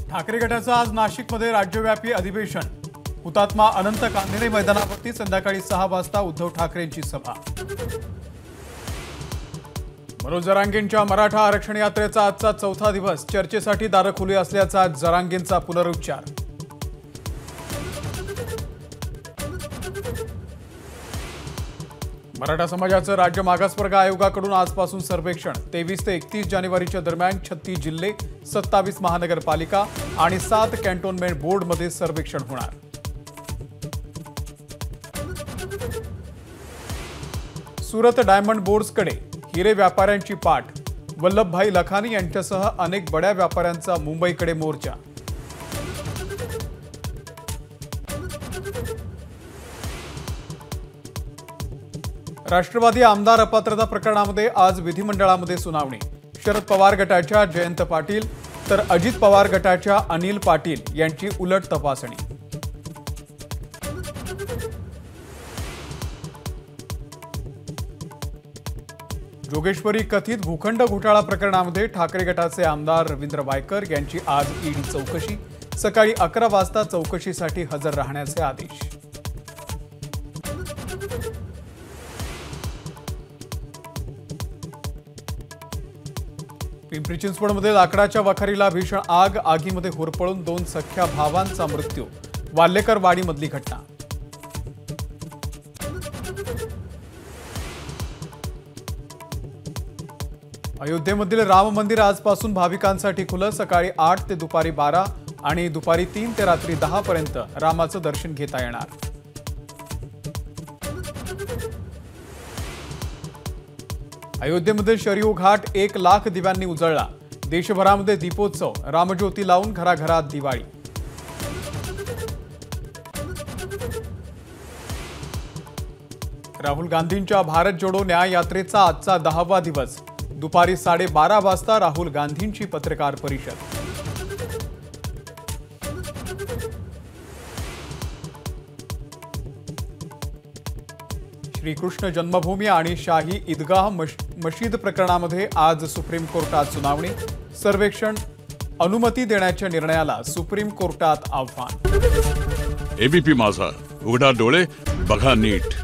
ठाकरे गटाचं आज नाशिकमध्ये राज्यव्यापी अधिवेशन। हुतात्मा अनंत कांदिणे मैदानावरती संध्याकाळी 6 वाजता उद्धव ठाकरेंची सभा। मनोज जरांगेंच्या मराठा आरक्षण यात्रेचा आजचा चौथा दिवस। चर्चेसाठी दारं खुली असल्याचा जरांगेंचा पुनरुच्चार। मराठा समाजाचं राज्य मागासवर्ग आयोगाकडून आजपासून सर्वेक्षण। 23 ते 31 जानेवारीच्या दरम्यान 36 जिल्हे, 27 महानगरपालिका आणि 7 कॅन्टोन्मेंट बोर्डमध्ये सर्वेक्षण होणार। सुरत डायमंड बोर्ड्सकडे हिरे व्यापाऱ्यांची पाठ। वल्लभभाई लखानी यांच्यासह अनेक बड्या व्यापाऱ्यांचा मुंबईकडे मोर्चा। राष्ट्रवादी आमदार अपात्रता प्रकरणामध्ये आज विधिमंडळामध्ये सुनावणी। शरद पवार गटाच्या जयंत पाटील तर अजित पवार गटाच्या अनिल पाटील यांची उलट तपासणी। जोगेश्वरी कथित भूखंड घोटाळा प्रकरणामध्ये ठाकरे गटाचे आमदार रवींद्र वायकर यांची आज ईडी चौकशी। सकाळी 11 वाजता चौकशीसाठी हजर राहण्याचे आदेश। पिंपरी चिंचवडमध्ये लाकडाच्या वखारीला भीषण आग। आगीमध्ये होरपळून 2 सख्ख्या भावांचा मृत्यू। वाल्लेकर वाडीमधली घटना। अयोध्येमधील राम मंदिर आजपासून भाविकांसाठी खुलं। सकाळी 8 ते दुपारी 12 आणि दुपारी 3 ते रात्री 10 पर्यंत रामाचं दर्शन घेता येणार। अयोध्येमध्ये शरयू घाट 1 लाख दिव्यांनी उजळला। देशभरामध्ये दीपोत्सव। रामज्योती लावून घराघरात दिवाळी। राहुल गांधींच्या भारत जोडो न्याय यात्रेचा आजचा 10वा दिवस। दुपारी 12:30 वाजता राहुल गांधींची पत्रकार परिषद। श्रीकृष्ण जन्मभूमी आणि शाही ईदगाह मशीद प्रकरणामध्ये आज सुप्रीम कोर्टात सुनावणी। सर्वेक्षण अनुमती देण्याच्या निर्णयाला सुप्रीम कोर्टात आव्हान। एबीपी माझा, उघडा डोळे बघा नीट।